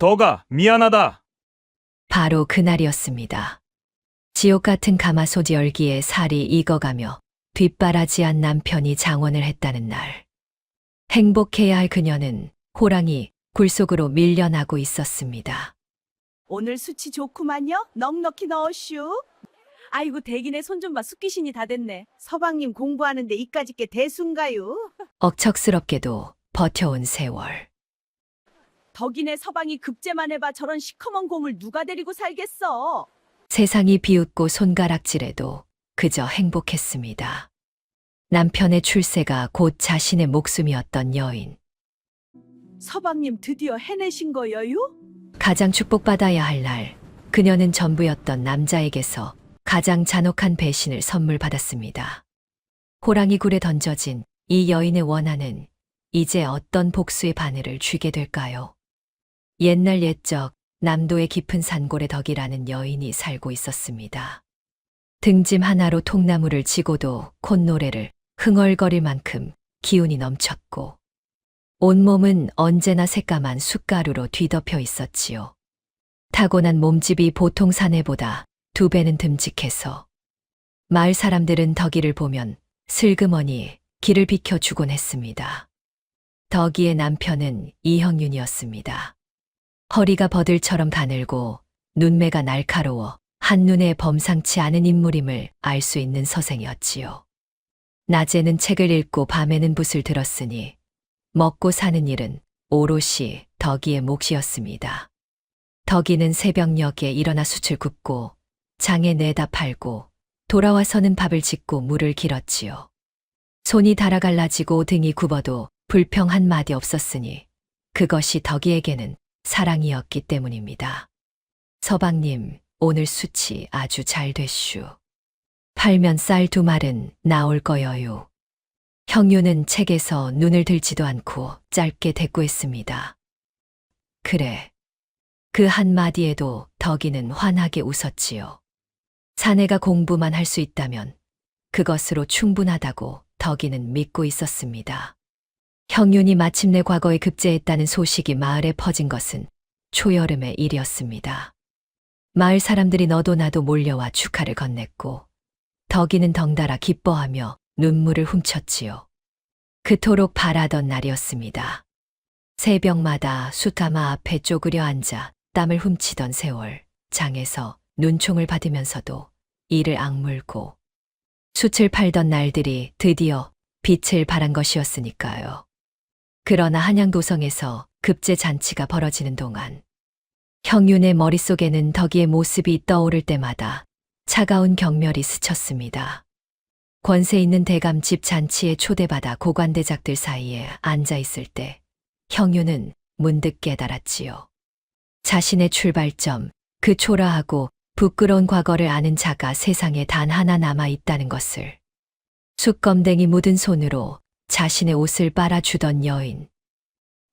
덕아, 미안하다. 바로 그날이었습니다. 지옥 같은 가마솥 열기에 살이 익어가며 뒷바라지한 남편이 장원을 했다는 날. 행복해야 할 그녀는 호랑이 굴속으로 밀려나고 있었습니다. 오늘 수치 좋구만요. 넉넉히 넣으슈. 아이고 대기네 손 좀 봐. 숙기신이 다 됐네. 서방님 공부하는데 이까짓 게 대수인가요? 억척스럽게도 버텨온 세월. 덕이네 서방이 급제만 해봐. 저런 시커먼 곰을 누가 데리고 살겠어. 세상이 비웃고 손가락질해도 그저 행복했습니다. 남편의 출세가 곧 자신의 목숨이었던 여인. 서방님 드디어 해내신 거여요? 가장 축복받아야 할 날, 그녀는 전부였던 남자에게서 가장 잔혹한 배신을 선물 받았습니다. 호랑이 굴에 던져진 이 여인의 원한은 이제 어떤 복수의 바늘을 쥐게 될까요? 옛날 옛적 남도의 깊은 산골에 덕이라는 여인이 살고 있었습니다. 등짐 하나로 통나무를 지고도 콧노래를 흥얼거릴 만큼 기운이 넘쳤고 온몸은 언제나 새까만 숯가루로 뒤덮여 있었지요. 타고난 몸집이 보통 사내보다 2배는 듬직해서 마을 사람들은 덕이를 보면 슬그머니 길을 비켜주곤 했습니다. 덕이의 남편은 이형윤이었습니다. 허리가 버들처럼 가늘고 눈매가 날카로워 한눈에 범상치 않은 인물임을 알 수 있는 서생이었지요. 낮에는 책을 읽고 밤에는 붓을 들었으니 먹고 사는 일은 오롯이 덕이의 몫이었습니다. 덕이는 새벽녘에 일어나 숯을 굽고 장에 내다 팔고 돌아와서는 밥을 짓고 물을 길었지요. 손이 달아 갈라지고 등이 굽어도 불평 한마디 없었으니 그것이 덕이에게는 사랑이었기 때문입니다. 서방님, 오늘 숯이 아주 잘 됐슈. 팔면 쌀 2말은 나올 거여요. 형유는 책에서 눈을 들지도 않고 짧게 대꾸했습니다. 그래. 그 한마디에도 덕이는 환하게 웃었지요. 사내가 공부만 할 수 있다면 그것으로 충분하다고 덕이는 믿고 있었습니다. 형윤이 마침내 과거에 급제했다는 소식이 마을에 퍼진 것은 초여름의 일이었습니다. 마을 사람들이 너도 나도 몰려와 축하를 건넸고 덕이는 덩달아 기뻐하며 눈물을 훔쳤지요. 그토록 바라던 날이었습니다. 새벽마다 숯가마 앞에 쪼그려 앉아 땀을 훔치던 세월, 장에서 눈총을 받으면서도 이를 악물고 숯을 팔던 날들이 드디어 빛을 발한 것이었으니까요. 그러나 한양도성에서 급제 잔치가 벌어지는 동안 형윤의 머릿속에는 덕이의 모습이 떠오를 때마다 차가운 경멸이 스쳤습니다. 권세 있는 대감집 잔치에 초대받아 고관대작들 사이에 앉아 있을 때 형윤은 문득 깨달았지요. 자신의 출발점, 그 초라하고 부끄러운 과거를 아는 자가 세상에 단 하나 남아 있다는 것을. 숯검댕이 묻은 손으로 자신의 옷을 빨아주던 여인.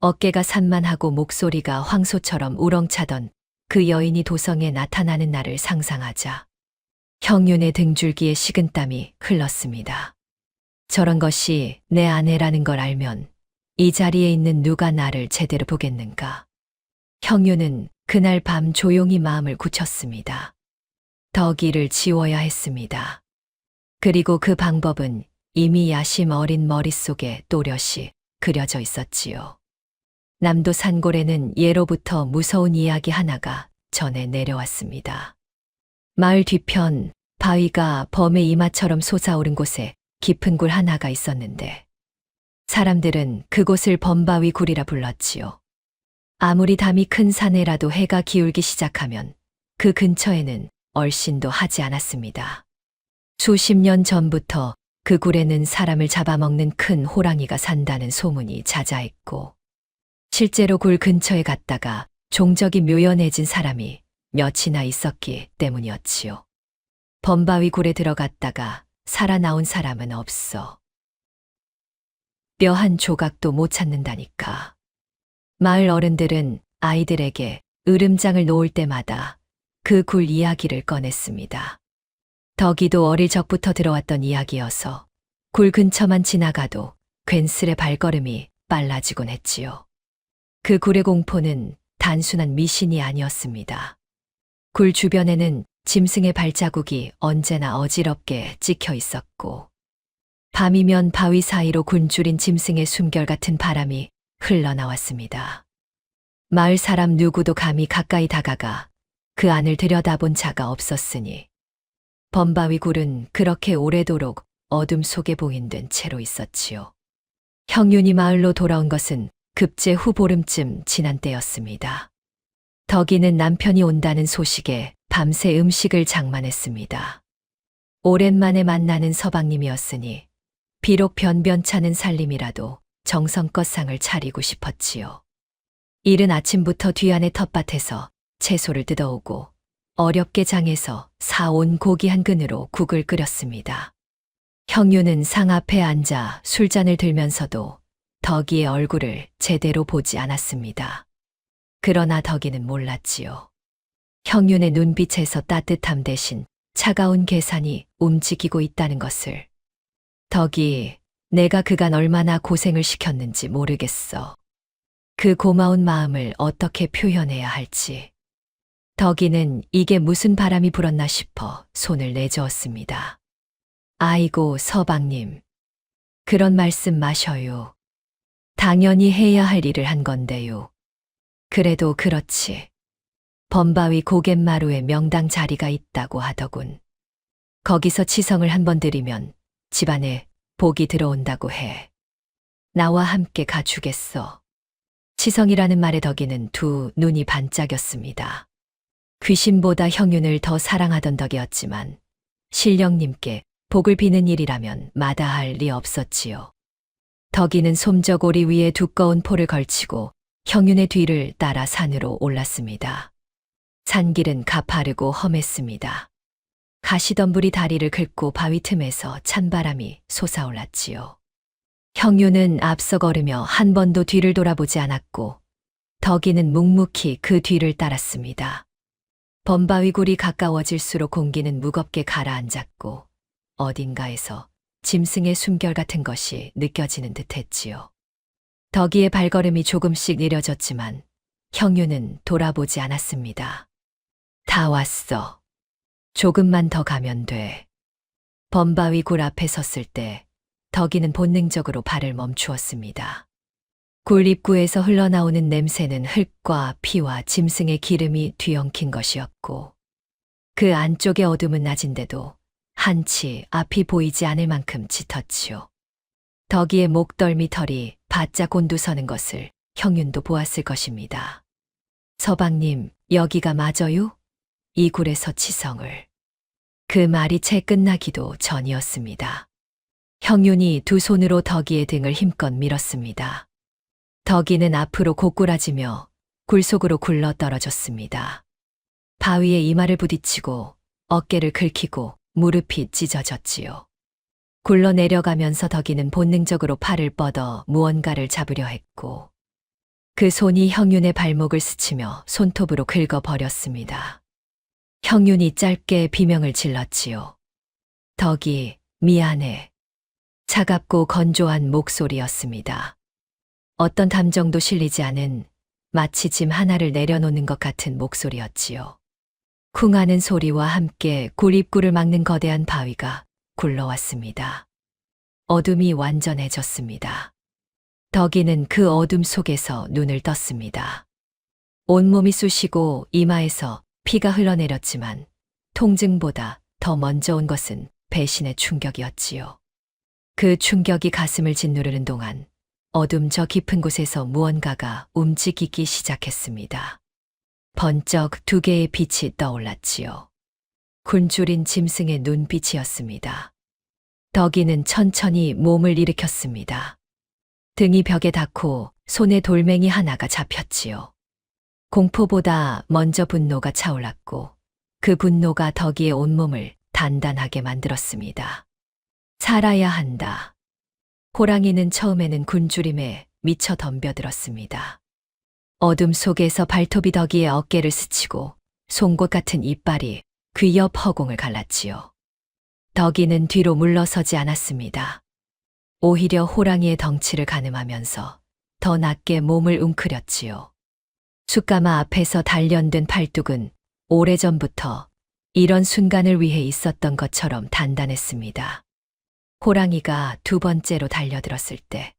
어깨가 산만하고 목소리가 황소처럼 우렁차던 그 여인이 도성에 나타나는 날을 상상하자 형윤의 등줄기에 식은땀이 흘렀습니다. 저런 것이 내 아내라는 걸 알면 이 자리에 있는 누가 나를 제대로 보겠는가. 형윤은 그날 밤 조용히 마음을 굳혔습니다. 덕이를 지워야 했습니다. 그리고 그 방법은 이미 야심 어린 머릿속에 또렷이 그려져 있었지요. 남도 산골에는 예로부터 무서운 이야기 하나가 전해 내려왔습니다. 마을 뒤편 바위가 범의 이마처럼 솟아오른 곳에 깊은 굴 하나가 있었는데 사람들은 그곳을 범바위 굴이라 불렀지요. 아무리 담이 큰 산에라도 해가 기울기 시작하면 그 근처에는 얼씬도 하지 않았습니다. 수십 년 전부터 그 굴에는 사람을 잡아먹는 큰 호랑이가 산다는 소문이 자자했고 실제로 굴 근처에 갔다가 종적이 묘연해진 사람이 몇이나 있었기 때문이었지요. 범바위 굴에 들어갔다가 살아나온 사람은 없어. 뼈 한 조각도 못 찾는다니까. 마을 어른들은 아이들에게 으름장을 놓을 때마다 그 굴 이야기를 꺼냈습니다. 덕이도 어릴 적부터 들어왔던 이야기여서 굴 근처만 지나가도 괜스레 발걸음이 빨라지곤 했지요. 그 굴의 공포는 단순한 미신이 아니었습니다. 굴 주변에는 짐승의 발자국이 언제나 어지럽게 찍혀 있었고, 밤이면 바위 사이로 굶주린 짐승의 숨결 같은 바람이 흘러나왔습니다. 마을 사람 누구도 감히 가까이 다가가 그 안을 들여다본 자가 없었으니 범바위 굴은 그렇게 오래도록 어둠 속에 봉인된 채로 있었지요. 형윤이 마을로 돌아온 것은 급제 후 보름쯤 지난 때였습니다. 덕이는 남편이 온다는 소식에 밤새 음식을 장만했습니다. 오랜만에 만나는 서방님이었으니 비록 변변찮은 살림이라도 정성껏 상을 차리고 싶었지요. 이른 아침부터 뒤안의 텃밭에서 채소를 뜯어오고 어렵게 장에서 사온 고기 한 근으로 국을 끓였습니다. 형유는 상 앞에 앉아 술잔을 들면서도 덕이의 얼굴을 제대로 보지 않았습니다. 그러나 덕이는 몰랐지요. 형윤의 눈빛에서 따뜻함 대신 차가운 계산이 움직이고 있다는 것을. 덕이, 내가 그간 얼마나 고생을 시켰는지 모르겠어. 그 고마운 마음을 어떻게 표현해야 할지. 덕이는 이게 무슨 바람이 불었나 싶어 손을 내저었습니다. 아이고, 서방님. 그런 말씀 마셔요. 당연히 해야 할 일을 한 건데요. 그래도 그렇지. 범바위 고갯마루에 명당 자리가 있다고 하더군. 거기서 치성을 한번 드리면 집안에 복이 들어온다고 해. 나와 함께 가주겠어. 치성이라는 말에 덕이는 두 눈이 반짝였습니다. 귀신보다 형윤을 더 사랑하던 덕이었지만 신령님께 복을 비는 일이라면 마다할 리 없었지요. 덕이는 솜저고리 위에 두꺼운 포를 걸치고 형윤의 뒤를 따라 산으로 올랐습니다. 산길은 가파르고 험했습니다. 가시덤불이 다리를 긁고 바위 틈에서 찬바람이 솟아올랐지요. 형윤은 앞서 걸으며 한 번도 뒤를 돌아보지 않았고 덕이는 묵묵히 그 뒤를 따랐습니다. 범바위굴이 가까워질수록 공기는 무겁게 가라앉았고 어딘가에서 짐승의 숨결 같은 것이 느껴지는 듯했지요. 덕이의 발걸음이 조금씩 느려졌지만 형윤은 돌아보지 않았습니다. 다 왔어. 조금만 더 가면 돼. 범바위 굴 앞에 섰을 때 덕이는 본능적으로 발을 멈추었습니다. 굴 입구에서 흘러나오는 냄새는 흙과 피와 짐승의 기름이 뒤엉킨 것이었고 그 안쪽의 어둠은 낮은데도 한치 앞이 보이지 않을 만큼 짙었지요. 덕이의 목덜미 털이 바짝 곤두서는 것을 형윤도 보았을 것입니다. 서방님, 여기가 맞아요? 이 굴에서 치성을. 그 말이 채 끝나기도 전이었습니다. 형윤이 두 손으로 덕이의 등을 힘껏 밀었습니다. 덕이는 앞으로 고꾸라지며 굴 속으로 굴러 떨어졌습니다. 바위에 이마를 부딪히고 어깨를 긁히고 무릎이 찢어졌지요. 굴러 내려가면서 덕이는 본능적으로 팔을 뻗어 무언가를 잡으려 했고 그 손이 형윤의 발목을 스치며 손톱으로 긁어버렸습니다. 형윤이 짧게 비명을 질렀지요. 덕이, 미안해. 차갑고 건조한 목소리였습니다. 어떤 감정도 실리지 않은 마치 짐 하나를 내려놓는 것 같은 목소리였지요. 쿵 하는 소리와 함께 굴 입구를 막는 거대한 바위가 굴러왔습니다. 어둠이 완전해졌습니다. 덕이는 그 어둠 속에서 눈을 떴습니다. 온몸이 쑤시고 이마에서 피가 흘러내렸지만 통증보다 더 먼저 온 것은 배신의 충격이었지요. 그 충격이 가슴을 짓누르는 동안 어둠 저 깊은 곳에서 무언가가 움직이기 시작했습니다. 번쩍 두 개의 빛이 떠올랐지요. 굶주린 짐승의 눈빛이었습니다. 덕이는 천천히 몸을 일으켰습니다. 등이 벽에 닿고 손에 돌멩이 하나가 잡혔지요. 공포보다 먼저 분노가 차올랐고 그 분노가 덕이의 온몸을 단단하게 만들었습니다. 살아야 한다. 호랑이는 처음에는 굶주림에 미쳐 덤벼들었습니다. 어둠 속에서 발톱이 덕이의 어깨를 스치고 송곳 같은 이빨이 귀 옆 허공을 갈랐지요. 덕이는 뒤로 물러서지 않았습니다. 오히려 호랑이의 덩치를 가늠하면서 더 낮게 몸을 웅크렸지요. 숯가마 앞에서 단련된 팔뚝은 오래전부터 이런 순간을 위해 있었던 것처럼 단단했습니다. 호랑이가 두 번째로 달려들었을 때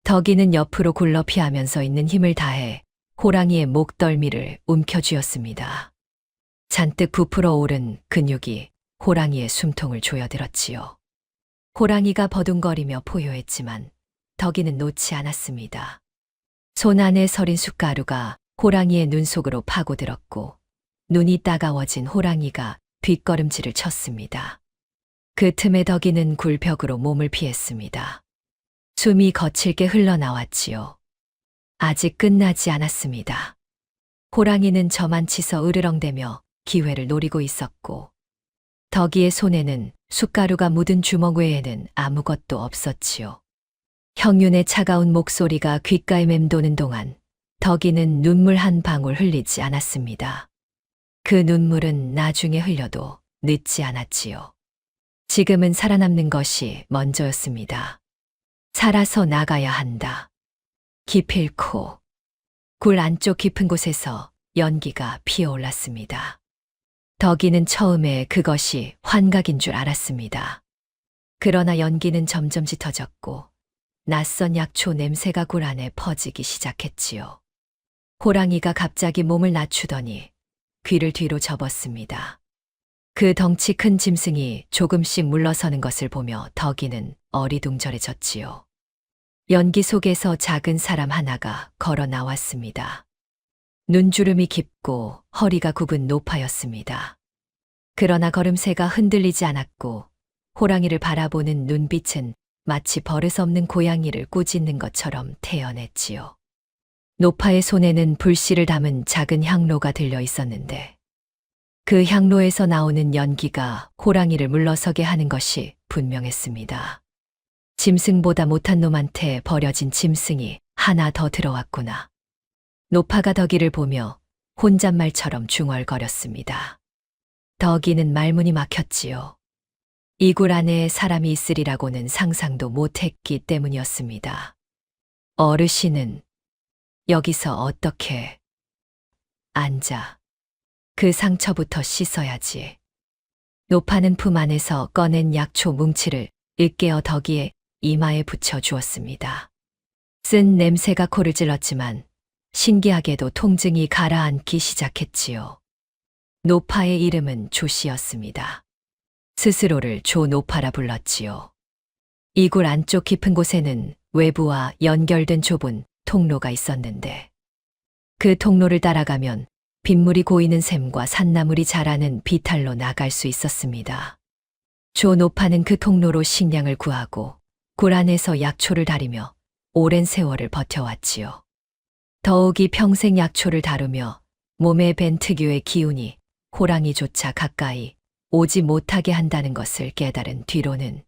덕이는 옆으로 굴러 피하면서 있는 힘을 다해 호랑이의 목덜미를 움켜쥐었습니다. 잔뜩 부풀어 오른 근육이 호랑이의 숨통을 조여들었지요. 호랑이가 버둥거리며 포효했지만 덕이는 놓지 않았습니다. 손 안에 서린 숯가루가 호랑이의 눈 속으로 파고들었고 눈이 따가워진 호랑이가 뒷걸음질을 쳤습니다. 그 틈에 덕이는 굴벽으로 몸을 피했습니다. 숨이 거칠게 흘러나왔지요. 아직 끝나지 않았습니다. 호랑이는 저만치서 으르렁대며 기회를 노리고 있었고 덕이의 손에는 숯가루가 묻은 주먹 외에는 아무것도 없었지요. 형윤의 차가운 목소리가 귓가에 맴도는 동안 덕이는 눈물 한 방울 흘리지 않았습니다. 그 눈물은 나중에 흘려도 늦지 않았지요. 지금은 살아남는 것이 먼저였습니다. 살아서 나가야 한다. 기필코 굴 안쪽 깊은 곳에서 연기가 피어올랐습니다. 덕이는 처음에 그것이 환각인 줄 알았습니다. 그러나 연기는 점점 짙어졌고 낯선 약초 냄새가 굴 안에 퍼지기 시작했지요. 호랑이가 갑자기 몸을 낮추더니 귀를 뒤로 접었습니다. 그 덩치 큰 짐승이 조금씩 물러서는 것을 보며 덕이는 어리둥절해졌지요. 연기 속에서 작은 사람 하나가 걸어 나왔습니다. 눈주름이 깊고 허리가 굽은 노파였습니다. 그러나 걸음새가 흔들리지 않았고 호랑이를 바라보는 눈빛은 마치 버릇없는 고양이를 꾸짖는 것처럼 태연했지요. 노파의 손에는 불씨를 담은 작은 향로가 들려 있었는데 그 향로에서 나오는 연기가 호랑이를 물러서게 하는 것이 분명했습니다. 짐승보다 못한 놈한테 버려진 짐승이 하나 더 들어왔구나. 노파가 덕이를 보며 혼잣말처럼 중얼거렸습니다. 덕이는 말문이 막혔지요. 이 굴 안에 사람이 있으리라고는 상상도 못했기 때문이었습니다. 어르신은 여기서 어떻게 앉아? 그 상처부터 씻어야지. 노파는 품 안에서 꺼낸 약초 뭉치를 일깨어 덕이의 이마에 붙여 주었습니다. 쓴 냄새가 코를 찔렀지만 신기하게도 통증이 가라앉기 시작했지요. 노파의 이름은 조씨였습니다. 스스로를 조노파라 불렀지요. 이 굴 안쪽 깊은 곳에는 외부와 연결된 좁은 통로가 있었는데 그 통로를 따라가면 빗물이 고이는 샘과 산나물이 자라는 비탈로 나갈 수 있었습니다. 조노파는 그 통로로 식량을 구하고 굴 안에서 약초를 다리며 오랜 세월을 버텨왔지요. 더욱이 평생 약초를 다루며 몸에 밴 특유의 기운이 호랑이조차 가까이 오지 못하게 한다는 것을 깨달은 뒤로는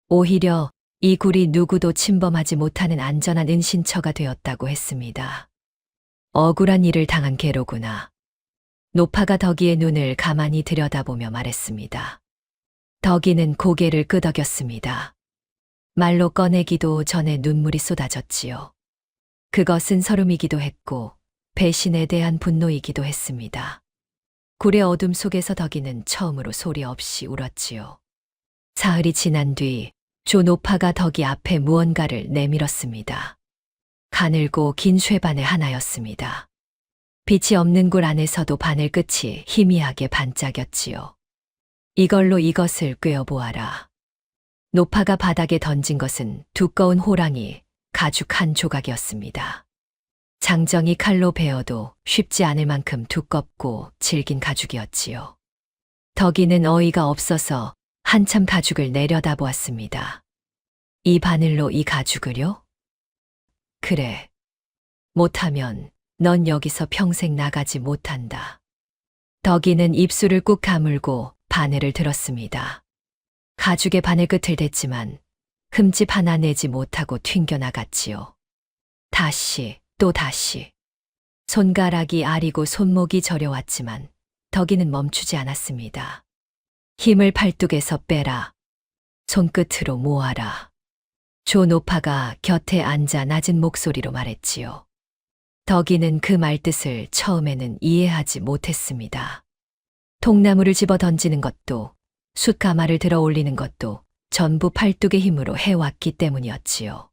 오히려 이 굴이 누구도 침범하지 못하는 안전한 은신처가 되었다고 했습니다. 억울한 일을 당한 개로구나. 노파가 덕이의 눈을 가만히 들여다보며 말했습니다. 덕이는 고개를 끄덕였습니다. 말로 꺼내기도 전에 눈물이 쏟아졌지요. 그것은 서름이기도 했고 배신에 대한 분노이기도 했습니다. 굴의 어둠 속에서 덕이는 처음으로 소리 없이 울었지요. 사흘이 지난 뒤 조노파가 덕이 앞에 무언가를 내밀었습니다. 가늘고 긴 쇠바늘 하나였습니다. 빛이 없는 굴 안에서도 바늘 끝이 희미하게 반짝였지요. 이걸로 이것을 꿰어보아라. 노파가 바닥에 던진 것은 두꺼운 호랑이 가죽 한 조각이었습니다. 장정이 칼로 베어도 쉽지 않을 만큼 두껍고 질긴 가죽이었지요. 덕이는 어이가 없어서 한참 가죽을 내려다보았습니다. 이 바늘로 이 가죽을요? 그래. 못하면 넌 여기서 평생 나가지 못한다. 덕이는 입술을 꾹 다물고 바늘을 들었습니다. 가죽의 바늘 끝을 댔지만 흠집 하나 내지 못하고 튕겨나갔지요. 다시 또 다시. 손가락이 아리고 손목이 저려왔지만 덕이는 멈추지 않았습니다. 힘을 팔뚝에서 빼라. 손끝으로 모아라. 조노파가 곁에 앉아 낮은 목소리로 말했지요. 덕이는 그 말뜻을 처음에는 이해하지 못했습니다. 통나무를 집어 던지는 것도 숯가마를 들어 올리는 것도 전부 팔뚝의 힘으로 해왔기 때문이었지요.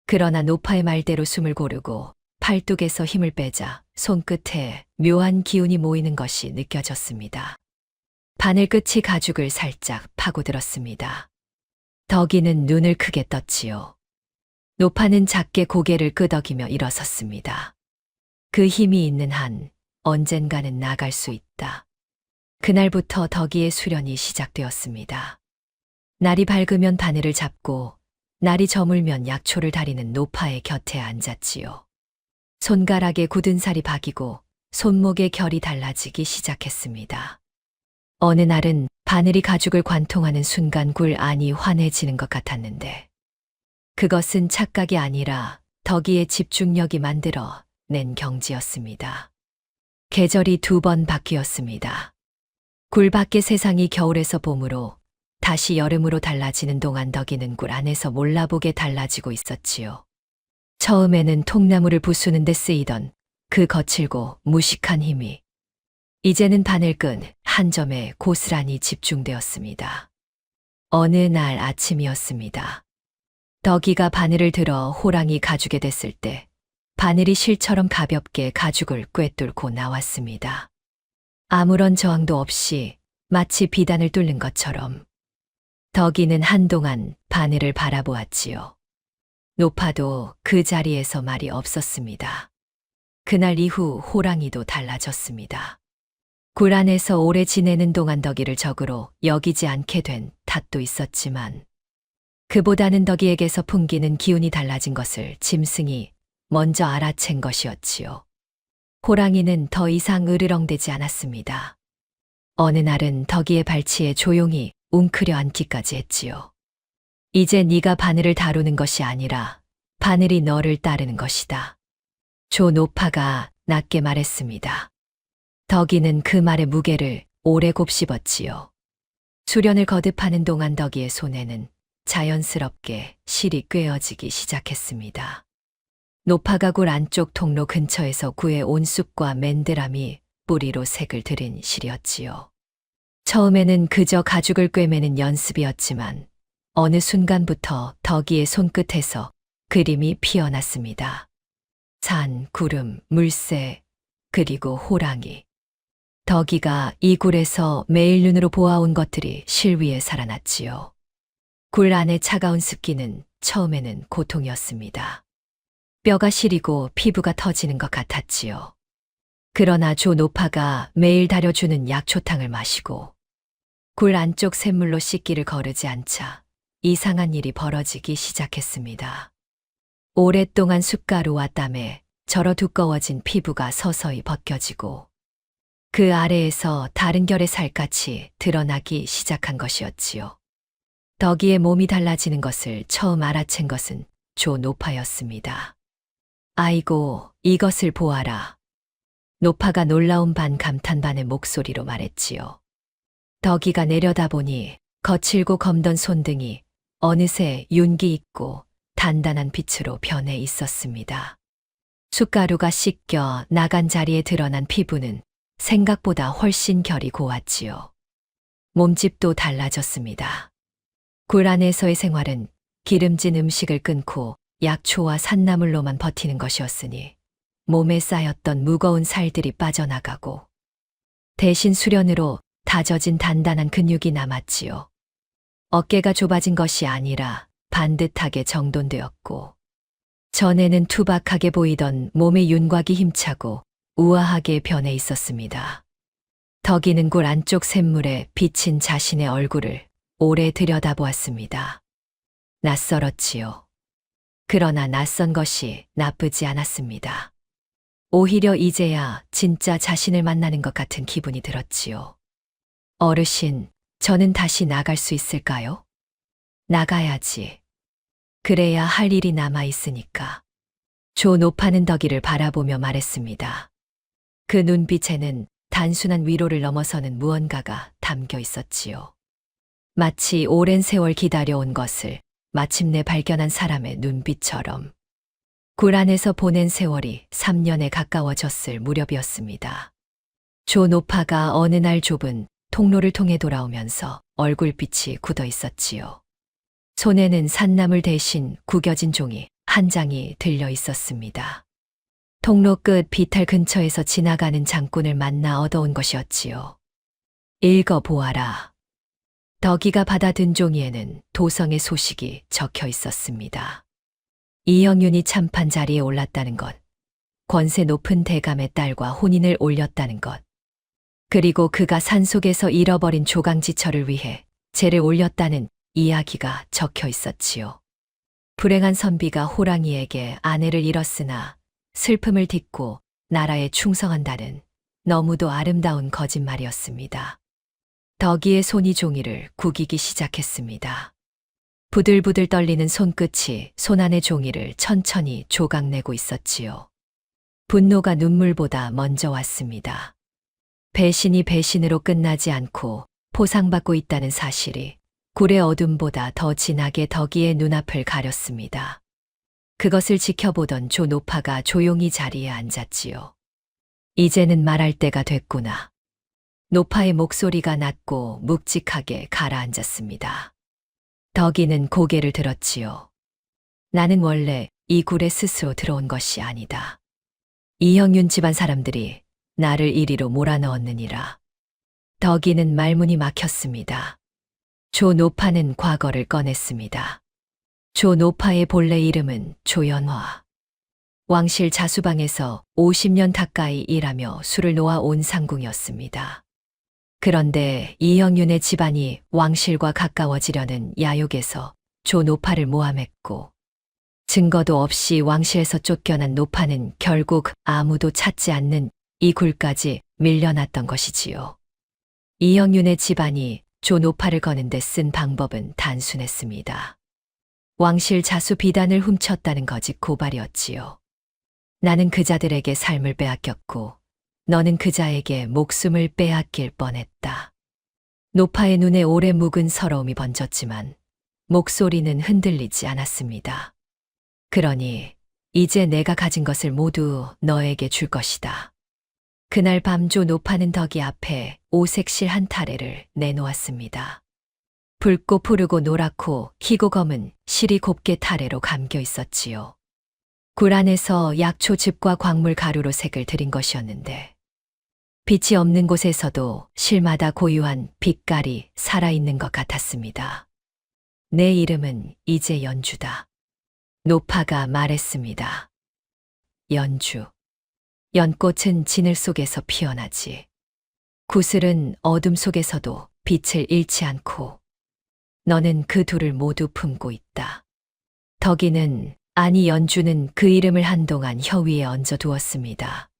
그러나 노파의 말대로 숨을 고르고 팔뚝에서 힘을 빼자 손끝에 묘한 기운이 모이는 것이 느껴졌습니다. 바늘 끝이 가죽을 살짝 파고들었습니다. 덕이는 눈을 크게 떴지요. 노파는 작게 고개를 끄덕이며 일어섰습니다. 그 힘이 있는 한 언젠가는 나갈 수 있다. 그날부터 덕이의 수련이 시작되었습니다. 날이 밝으면 바늘을 잡고 날이 저물면 약초를 다리는 노파의 곁에 앉았지요. 손가락에 굳은 살이 박이고 손목의 결이 달라지기 시작했습니다. 어느 날은 바늘이 가죽을 관통하는 순간 굴 안이 환해지는 것 같았는데 그것은 착각이 아니라 덕이의 집중력이 만들어 낸 경지였습니다. 계절이 2번 바뀌었습니다. 굴 밖의 세상이 겨울에서 봄으로 다시 여름으로 달라지는 동안 덕이는 굴 안에서 몰라보게 달라지고 있었지요. 처음에는 통나무를 부수는 데 쓰이던 그 거칠고 무식한 힘이 이제는 바늘끈 한 점에 고스란히 집중되었습니다. 어느 날 아침이었습니다. 덕이가 바늘을 들어 호랑이 가죽에 댔을 때 바늘이 실처럼 가볍게 가죽을 꿰뚫고 나왔습니다. 아무런 저항도 없이 마치 비단을 뚫는 것처럼 덕이는 한동안 바늘을 바라보았지요. 노파도 그 자리에서 말이 없었습니다. 그날 이후 호랑이도 달라졌습니다. 굴 안에서 오래 지내는 동안 덕이를 적으로 여기지 않게 된 탓도 있었지만 그보다는 덕이에게서 풍기는 기운이 달라진 것을 짐승이 먼저 알아챈 것이었지요. 호랑이는 더 이상 으르렁대지 않았습니다. 어느 날은 덕이의 발치에 조용히 웅크려 앉기까지 했지요. 이제 네가 바늘을 다루는 것이 아니라 바늘이 너를 따르는 것이다. 조 노파가 낮게 말했습니다. 덕이는 그 말의 무게를 오래 곱씹었지요. 수련을 거듭하는 동안 덕이의 손에는 자연스럽게 실이 꿰어지기 시작했습니다. 노파가 굴 안쪽 통로 근처에서 구해온 쑥과 맨드람이 뿌리로 색을 들인 실이었지요. 처음에는 그저 가죽을 꿰매는 연습이었지만 어느 순간부터 덕이의 손끝에서 그림이 피어났습니다. 산, 구름, 물새, 그리고 호랑이. 덕이가 이 굴에서 매일 눈으로 보아온 것들이 실 위에 살아났지요. 굴 안의 차가운 습기는 처음에는 고통이었습니다. 뼈가 시리고 피부가 터지는 것 같았지요. 그러나 조 노파가 매일 다려주는 약초탕을 마시고 굴 안쪽 샘물로 씻기를 거르지 않자 이상한 일이 벌어지기 시작했습니다. 오랫동안 숯가루와 땀에 절어 두꺼워진 피부가 서서히 벗겨지고 그 아래에서 다른 결의 살갗이 드러나기 시작한 것이었지요. 덕이의 몸이 달라지는 것을 처음 알아챈 것은 조 노파였습니다. 아이고, 이것을 보아라. 노파가 놀라운 반 감탄 반의 목소리로 말했지요. 덕이가 내려다보니 거칠고 검던 손등이 어느새 윤기 있고 단단한 빛으로 변해 있었습니다. 숯가루가 씻겨 나간 자리에 드러난 피부는 생각보다 훨씬 결이 고왔지요. 몸집도 달라졌습니다. 굴 안에서의 생활은 기름진 음식을 끊고 약초와 산나물로만 버티는 것이었으니 몸에 쌓였던 무거운 살들이 빠져나가고 대신 수련으로 다져진 단단한 근육이 남았지요. 어깨가 좁아진 것이 아니라 반듯하게 정돈되었고 전에는 투박하게 보이던 몸의 윤곽이 힘차고 우아하게 변해 있었습니다. 덕이는 굴 안쪽 샘물에 비친 자신의 얼굴을 오래 들여다보았습니다. 낯설었지요. 그러나 낯선 것이 나쁘지 않았습니다. 오히려 이제야 진짜 자신을 만나는 것 같은 기분이 들었지요. 어르신, 저는 다시 나갈 수 있을까요? 나가야지. 그래야 할 일이 남아 있으니까. 조 노파는 덕이를 바라보며 말했습니다. 그 눈빛에는 단순한 위로를 넘어서는 무언가가 담겨 있었지요. 마치 오랜 세월 기다려온 것을 마침내 발견한 사람의 눈빛처럼. 굴 안에서 보낸 세월이 3년에 가까워졌을 무렵이었습니다. 조 노파가 어느 날 좁은 통로를 통해 돌아오면서 얼굴빛이 굳어 있었지요. 손에는 산나물 대신 구겨진 종이 한 장이 들려 있었습니다. 통로 끝 비탈 근처에서 지나가는 장꾼을 만나 얻어온 것이었지요. 읽어보아라. 덕이가 받아든 종이에는 도성의 소식이 적혀 있었습니다. 이영윤이 참판 자리에 올랐다는 것, 권세 높은 대감의 딸과 혼인을 올렸다는 것, 그리고 그가 산속에서 잃어버린 조강지처를 위해 제를 올렸다는 이야기가 적혀 있었지요. 불행한 선비가 호랑이에게 아내를 잃었으나 슬픔을 딛고 나라에 충성한다는 너무도 아름다운 거짓말이었습니다. 덕이의 손이 종이를 구기기 시작했습니다. 부들부들 떨리는 손끝이 손 안의 종이를 천천히 조각내고 있었지요. 분노가 눈물보다 먼저 왔습니다. 배신이 배신으로 끝나지 않고 포상받고 있다는 사실이 굴의 어둠보다 더 진하게 덕이의 눈앞을 가렸습니다. 그것을 지켜보던 조 노파가 조용히 자리에 앉았지요. 이제는 말할 때가 됐구나. 노파의 목소리가 낮고 묵직하게 가라앉았습니다. 덕이는 고개를 들었지요. 나는 원래 이 굴에 스스로 들어온 것이 아니다. 이영윤 집안 사람들이 나를 이리로 몰아넣었느니라. 덕이는 말문이 막혔습니다. 조 노파는 과거를 꺼냈습니다. 조 노파의 본래 이름은 조연화. 왕실 자수방에서 50년 가까이 일하며 술을 놓아 온 상궁이었습니다. 그런데 이영윤의 집안이 왕실과 가까워지려는 야욕에서 조 노파를 모함했고, 증거도 없이 왕실에서 쫓겨난 노파는 결국 아무도 찾지 않는 이 굴까지 밀려났던 것이지요. 이영윤의 집안이 조 노파를 거는 데 쓴 방법은 단순했습니다. 왕실 자수 비단을 훔쳤다는 거짓 고발이었지요. 나는 그자들에게 삶을 빼앗겼고 너는 그자에게 목숨을 빼앗길 뻔했다. 노파의 눈에 오래 묵은 서러움이 번졌지만 목소리는 흔들리지 않았습니다. 그러니 이제 내가 가진 것을 모두 너에게 줄 것이다. 그날 밤 조 노파는 덕이 앞에 오색실 한 타래를 내놓았습니다. 붉고 푸르고 노랗고 희고 검은 실이 곱게 타래로 감겨 있었지요. 굴 안에서 약초즙과 광물 가루로 색을 들인 것이었는데 빛이 없는 곳에서도 실마다 고유한 빛깔이 살아있는 것 같았습니다. 내 이름은 이제 연주다. 노파가 말했습니다. 연주. 연꽃은 진을 속에서 피어나지. 구슬은 어둠 속에서도 빛을 잃지 않고 너는 그 둘을 모두 품고 있다. 덕이는 아니 연주는 그 이름을 한동안 혀 위에 얹어 두었습니다.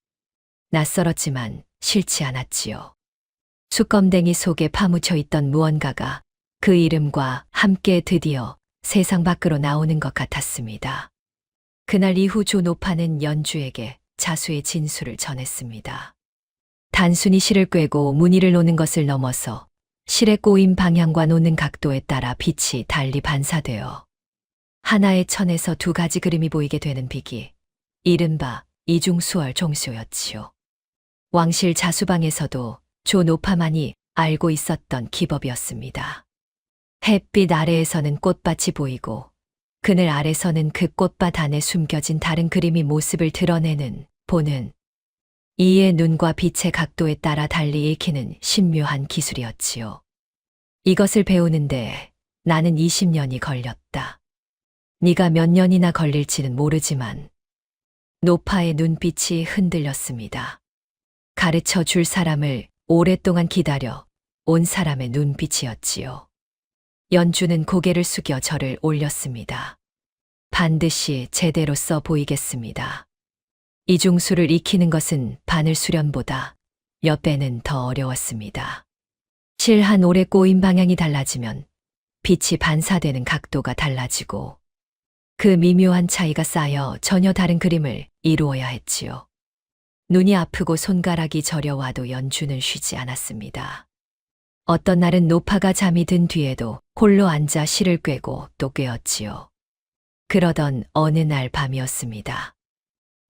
낯설었지만 싫지 않았지요. 숯검댕이 속에 파묻혀 있던 무언가가 그 이름과 함께 드디어 세상 밖으로 나오는 것 같았습니다. 그날 이후 조 노파는 연주에게 자수의 진술을 전했습니다. 단순히 실을 꿰고 무늬를 놓는 것을 넘어서 실의 꼬임 방향과 놓는 각도에 따라 빛이 달리 반사되어 하나의 천에서 두 가지 그림이 보이게 되는 비기, 이른바 이중수월 종수였지요. 왕실 자수방에서도 조 노파만이 알고 있었던 기법이었습니다. 햇빛 아래에서는 꽃밭이 보이고 그늘 아래서는 그 꽃밭 안에 숨겨진 다른 그림이 모습을 드러내는, 보는, 이의 눈과 빛의 각도에 따라 달리 읽히는 신묘한 기술이었지요. 이것을 배우는데 나는 20년이 걸렸다. 네가 몇 년이나 걸릴지는 모르지만 노파의 눈빛이 흔들렸습니다. 가르쳐 줄 사람을 오랫동안 기다려 온 사람의 눈빛이었지요. 연주는 고개를 숙여 저를 올렸습니다. 반드시 제대로 써 보이겠습니다. 이중수를 익히는 것은 바늘 수련보다 몇 배는 더 어려웠습니다. 실 한 올의 꼬임 방향이 달라지면 빛이 반사되는 각도가 달라지고 그 미묘한 차이가 쌓여 전혀 다른 그림을 이루어야 했지요. 눈이 아프고 손가락이 저려와도 연주는 쉬지 않았습니다. 어떤 날은 노파가 잠이 든 뒤에도 홀로 앉아 실을 꿰고 또 꿰었지요. 그러던 어느 날 밤이었습니다.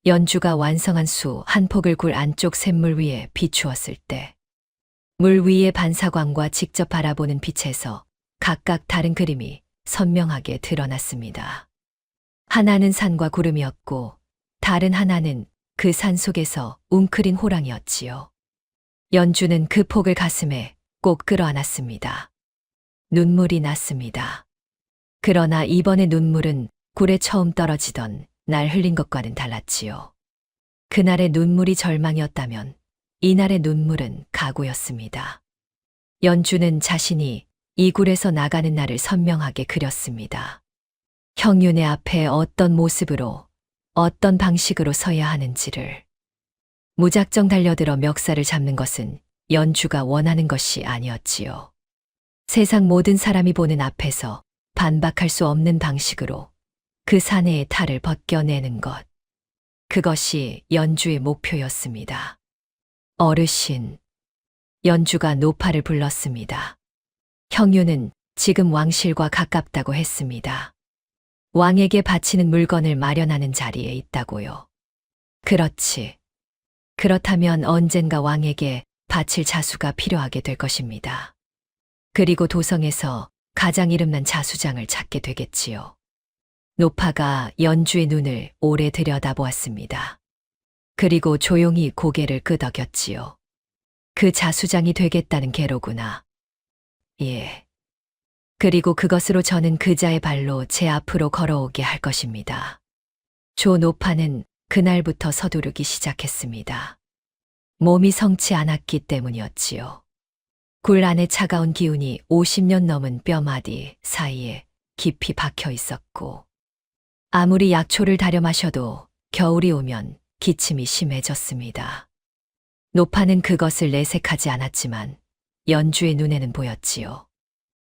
연주가 완성한 수 한 폭을 굴 안쪽 샘물 위에 비추었을 때, 물 위의 반사광과 직접 바라보는 빛에서 각각 다른 그림이 선명하게 드러났습니다. 하나는 산과 구름이었고, 다른 하나는 그 산 속에서 웅크린 호랑이였지요. 연주는 그 폭을 가슴에 꼭 끌어안았습니다. 눈물이 났습니다. 그러나 이번의 눈물은 굴에 처음 떨어지던 날 흘린 것과는 달랐지요. 그날의 눈물이 절망이었다면 이날의 눈물은 각오였습니다. 연주는 자신이 이 굴에서 나가는 날을 선명하게 그렸습니다. 형윤의 앞에 어떤 모습으로, 어떤 방식으로 서야 하는지를. 무작정 달려들어 멱살을 잡는 것은 연주가 원하는 것이 아니었지요. 세상 모든 사람이 보는 앞에서 반박할 수 없는 방식으로 그 사내의 탈을 벗겨내는 것. 그것이 연주의 목표였습니다. 어르신. 연주가 노파를 불렀습니다. 형유는 지금 왕실과 가깝다고 했습니다. 왕에게 바치는 물건을 마련하는 자리에 있다고요. 그렇지. 그렇다면 언젠가 왕에게 바칠 자수가 필요하게 될 것입니다. 그리고 도성에서 가장 이름난 자수장을 찾게 되겠지요. 노파가 연주의 눈을 오래 들여다보았습니다. 그리고 조용히 고개를 끄덕였지요. 그 자수장이 되겠다는 게로구나. 예. 그리고 그것으로 저는 그자의 발로 제 앞으로 걸어오게 할 것입니다. 조 노파는 그날부터 서두르기 시작했습니다. 몸이 성치 않았기 때문이었지요. 굴 안에 차가운 기운이 50년 넘은 뼈마디 사이에 깊이 박혀 있었고, 아무리 약초를 다려 마셔도 겨울이 오면 기침이 심해졌습니다. 노파는 그것을 내색하지 않았지만 연주의 눈에는 보였지요.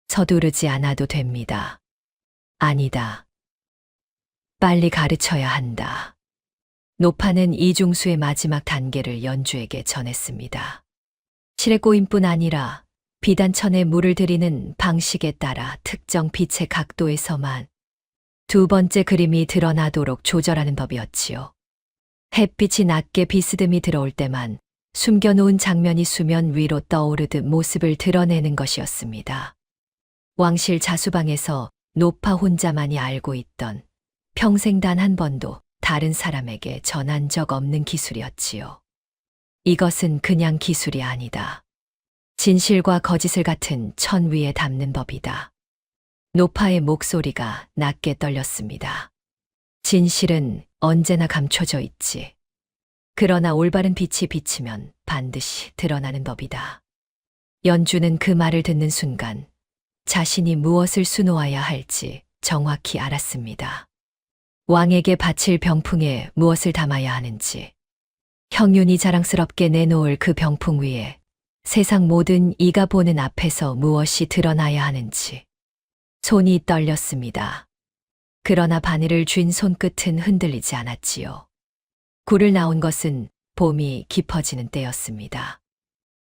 서두르지 않아도 됩니다. 아니다. 빨리 가르쳐야 한다. 노파는 이중수의 마지막 단계를 연주에게 전했습니다. 실에 꼬임뿐 아니라 비단천에 물을 들이는 방식에 따라 특정 빛의 각도에서만 두 번째 그림이 드러나도록 조절하는 법이었지요. 햇빛이 낮게 비스듬히 들어올 때만 숨겨놓은 장면이 수면 위로 떠오르듯 모습을 드러내는 것이었습니다. 왕실 자수방에서 노파 혼자만이 알고 있던, 평생 단 한 번도 다른 사람에게 전한 적 없는 기술이었지요. 이것은 그냥 기술이 아니다. 진실과 거짓을 같은 천 위에 담는 법이다. 노파의 목소리가 낮게 떨렸습니다. 진실은 언제나 감춰져 있지. 그러나 올바른 빛이 비치면 반드시 드러나는 법이다. 연주는 그 말을 듣는 순간 자신이 무엇을 수놓아야 할지 정확히 알았습니다. 왕에게 바칠 병풍에 무엇을 담아야 하는지, 형윤이 자랑스럽게 내놓을 그 병풍 위에 세상 모든 이가 보는 앞에서 무엇이 드러나야 하는지. 손이 떨렸습니다. 그러나 바늘을 쥔 손끝은 흔들리지 않았지요. 굴을 나온 것은 봄이 깊어지는 때였습니다.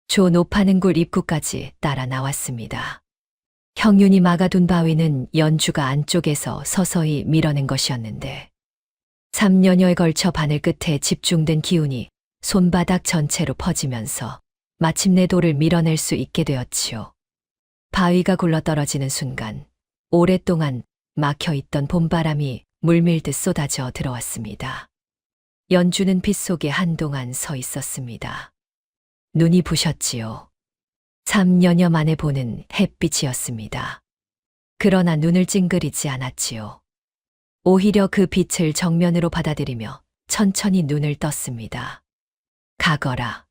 조 노파는 굴 입구까지 따라 나왔습니다. 형윤이 막아둔 바위는 연주가 안쪽에서 서서히 밀어낸 것이었는데, 3년여에 걸쳐 바늘 끝에 집중된 기운이 손바닥 전체로 퍼지면서 마침내 돌을 밀어낼 수 있게 되었지요. 바위가 굴러떨어지는 순간 오랫동안 막혀있던 봄바람이 물밀듯 쏟아져 들어왔습니다. 연주는 빛 속에 한동안 서 있었습니다. 눈이 부셨지요. 3년여 만에 보는 햇빛이었습니다. 그러나 눈을 찡그리지 않았지요. 오히려 그 빛을 정면으로 받아들이며 천천히 눈을 떴습니다. 가거라.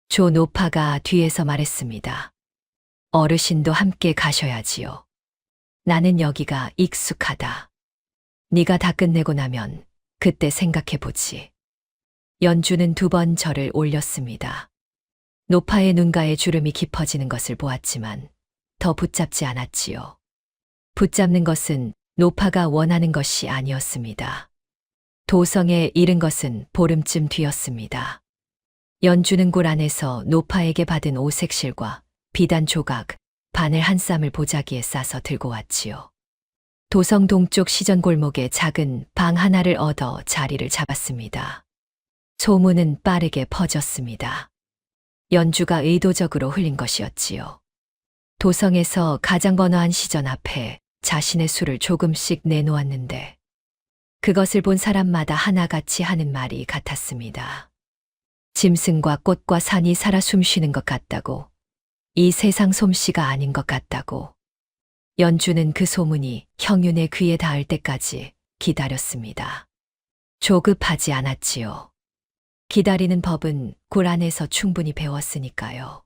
조 노파가 뒤에서 말했습니다. 어르신도 함께 가셔야지요. 나는 여기가 익숙하다. 네가 다 끝내고 나면 그때 생각해보지. 연주는 2번 절을 올렸습니다. 노파의 눈가에 주름이 깊어지는 것을 보았지만 더 붙잡지 않았지요. 붙잡는 것은 노파가 원하는 것이 아니었습니다. 도성에 이른 것은 보름쯤 뒤였습니다. 연주는 굴 안에서 노파에게 받은 오색실과 비단 조각, 바늘 한 쌈을 보자기에 싸서 들고 왔지요. 도성 동쪽 시전 골목에 작은 방 하나를 얻어 자리를 잡았습니다. 소문은 빠르게 퍼졌습니다. 연주가 의도적으로 흘린 것이었지요. 도성에서 가장 번화한 시전 앞에 자신의 술을 조금씩 내놓았는데 그것을 본 사람마다 하나같이 하는 말이 같았습니다. 짐승과 꽃과 산이 살아 숨쉬는 것 같다고, 이 세상 솜씨가 아닌 것 같다고. 연주는 그 소문이 형윤의 귀에 닿을 때까지 기다렸습니다. 조급하지 않았지요. 기다리는 법은 굴 안에서 충분히 배웠으니까요.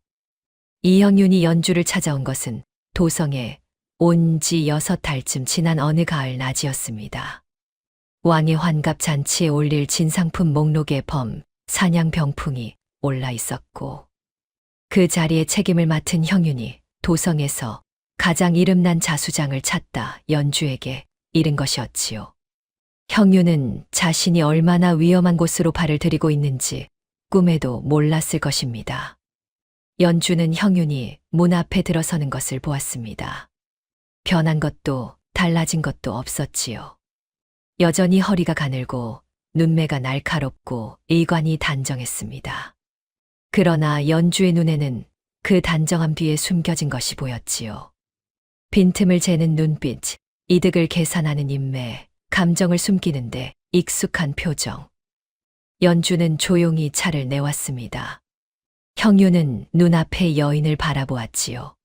이형윤이 연주를 찾아온 것은 도성에 온 지 6달쯤 지난 어느 가을 낮이었습니다. 왕의 환갑 잔치에 올릴 진상품 목록에 범, 사냥 병풍이 올라 있었고 그 자리에 책임을 맡은 형윤이 도성에서 가장 이름난 자수장을 찾다 연주에게 이른 것이었지요. 형윤은 자신이 얼마나 위험한 곳으로 발을 들이고 있는지 꿈에도 몰랐을 것입니다. 연주는 형윤이 문 앞에 들어서는 것을 보았습니다. 변한 것도 달라진 것도 없었지요. 여전히 허리가 가늘고 눈매가 날카롭고 의관이 단정했습니다. 그러나 연주의 눈에는 그 단정함 뒤에 숨겨진 것이 보였지요. 빈틈을 재는 눈빛, 이득을 계산하는 인매, 감정을 숨기는데 익숙한 표정. 연주는 조용히 차를 내왔습니다. 형윤은 눈앞의 여인을 바라보았지요.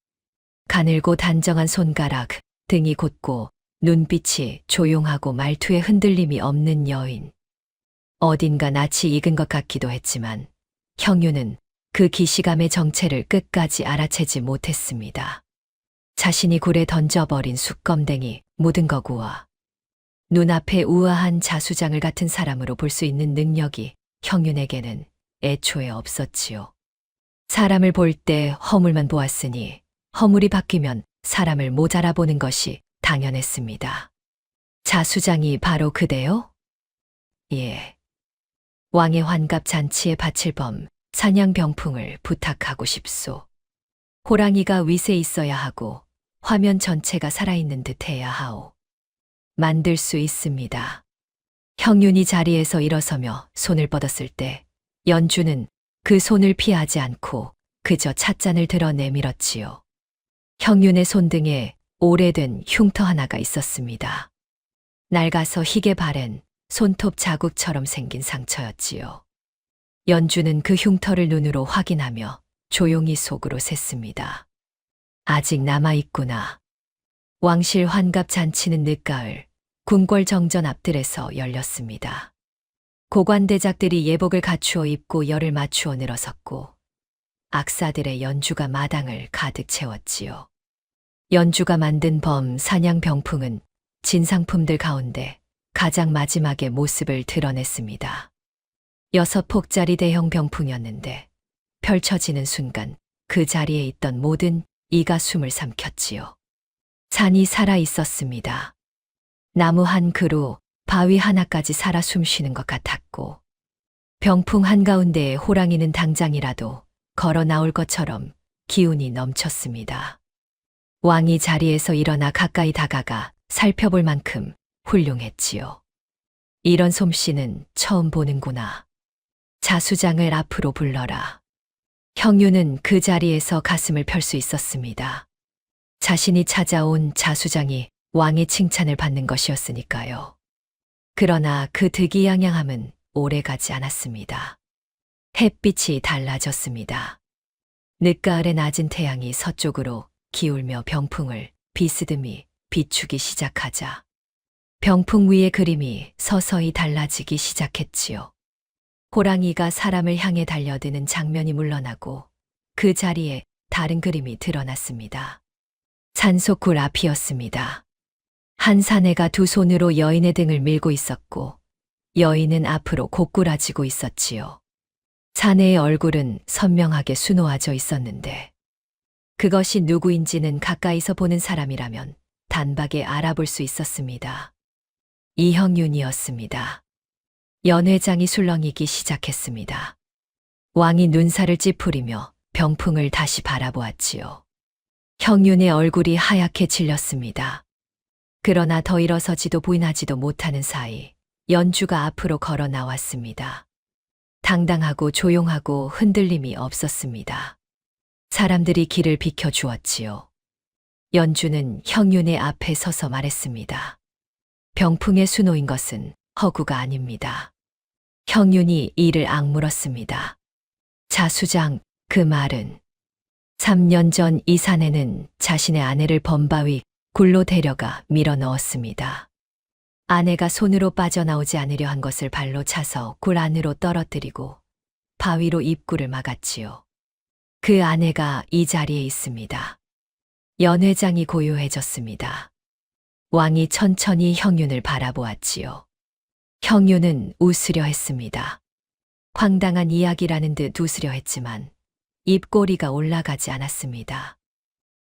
가늘고 단정한 손가락, 등이 곧고 눈빛이 조용하고 말투에 흔들림이 없는 여인. 어딘가 낯이 익은 것 같기도 했지만 형윤은 그 기시감의 정체를 끝까지 알아채지 못했습니다. 자신이 굴에 던져버린 숯검댕이, 묻은 거구와 눈앞에 우아한 자수장을 같은 사람으로 볼 수 있는 능력이 형윤에게는 애초에 없었지요. 사람을 볼 때 허물만 보았으니 허물이 바뀌면 사람을 모자라 보는 것이 당연했습니다. 자수장이 바로 그대요? 예. 왕의 환갑 잔치에 바칠 범, 사냥 병풍을 부탁하고 싶소. 호랑이가 윗에 있어야 하고 화면 전체가 살아있는 듯 해야 하오. 만들 수 있습니다. 형윤이 자리에서 일어서며 손을 뻗었을 때 연주는 그 손을 피하지 않고 그저 찻잔을 들어 내밀었지요. 형윤의 손등에 오래된 흉터 하나가 있었습니다. 낡아서 희게 바랜 손톱 자국처럼 생긴 상처였지요. 연주는 그 흉터를 눈으로 확인하며 조용히 속으로 셌습니다. 아직 남아있구나. 왕실 환갑 잔치는 늦가을 궁궐 정전 앞들에서 열렸습니다. 고관대작들이 예복을 갖추어 입고 열을 맞추어 늘어섰고 악사들의 연주가 마당을 가득 채웠지요. 연주가 만든 범 사냥 병풍은 진상품들 가운데 가장 마지막에 모습을 드러냈습니다. 6폭짜리 대형 병풍이었는데 펼쳐지는 순간 그 자리에 있던 모든 이가 숨을 삼켰지요. 산이 살아 있었습니다. 나무 한 그루, 바위 하나까지 살아 숨쉬는 것 같았고 병풍 한가운데에 호랑이는 당장이라도 걸어 나올 것처럼 기운이 넘쳤습니다. 왕이 자리에서 일어나 가까이 다가가 살펴볼 만큼 훌륭했지요. 이런 솜씨는 처음 보는구나. 자수장을 앞으로 불러라. 형윤은 그 자리에서 가슴을 펼 수 있었습니다. 자신이 찾아온 자수장이 왕의 칭찬을 받는 것이었으니까요. 그러나 그 득이양양함은 오래가지 않았습니다. 햇빛이 달라졌습니다. 늦가을의 낮은 태양이 서쪽으로 기울며 병풍을 비스듬히 비추기 시작하자 병풍 위의 그림이 서서히 달라지기 시작했지요. 호랑이가 사람을 향해 달려드는 장면이 물러나고 그 자리에 다른 그림이 드러났습니다. 산속굴 앞이었습니다. 한 사내가 두 손으로 여인의 등을 밀고 있었고 여인은 앞으로 고꾸라지고 있었지요. 사내의 얼굴은 선명하게 수놓아져 있었는데 그것이 누구인지는 가까이서 보는 사람이라면 단박에 알아볼 수 있었습니다. 이형윤이었습니다. 연회장이 술렁이기 시작했습니다. 왕이 눈살을 찌푸리며 병풍을 다시 바라보았지요. 형윤의 얼굴이 하얗게 질렸습니다. 그러나 더 일어서지도 부인하지도 못하는 사이 연주가 앞으로 걸어 나왔습니다. 당당하고 조용하고 흔들림이 없었습니다. 사람들이 길을 비켜주었지요. 연주는 형윤의 앞에 서서 말했습니다. 병풍의 수노인 것은 허구가 아닙니다. 형윤이 이를 악물었습니다. 자수장, 그 말은 3년 전 이 사내는 자신의 아내를 범바위 굴로 데려가 밀어 넣었습니다. 아내가 손으로 빠져나오지 않으려 한 것을 발로 차서 굴 안으로 떨어뜨리고 바위로 입구를 막았지요. 그 아내가 이 자리에 있습니다. 연회장이 고요해졌습니다. 왕이 천천히 형윤을 바라보았지요. 형윤은 웃으려 했습니다. 황당한 이야기라는 듯 웃으려 했지만 입꼬리가 올라가지 않았습니다.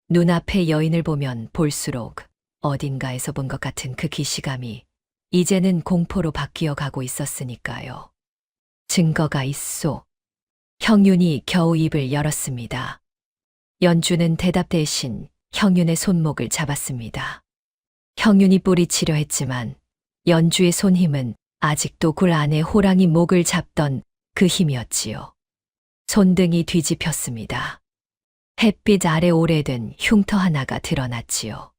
눈앞의 여인을 보면 볼수록 어딘가에서 본 것 같은 그 기시감이 이제는 공포로 바뀌어 가고 있었으니까요. 증거가 있소. 형윤이 겨우 입을 열었습니다. 연주는 대답 대신 형윤의 손목을 잡았습니다. 형윤이 뿌리치려 했지만 연주의 손힘은 아직도 굴 안에 호랑이 목을 잡던 그 힘이었지요. 손등이 뒤집혔습니다. 햇빛 아래 오래된 흉터 하나가 드러났지요.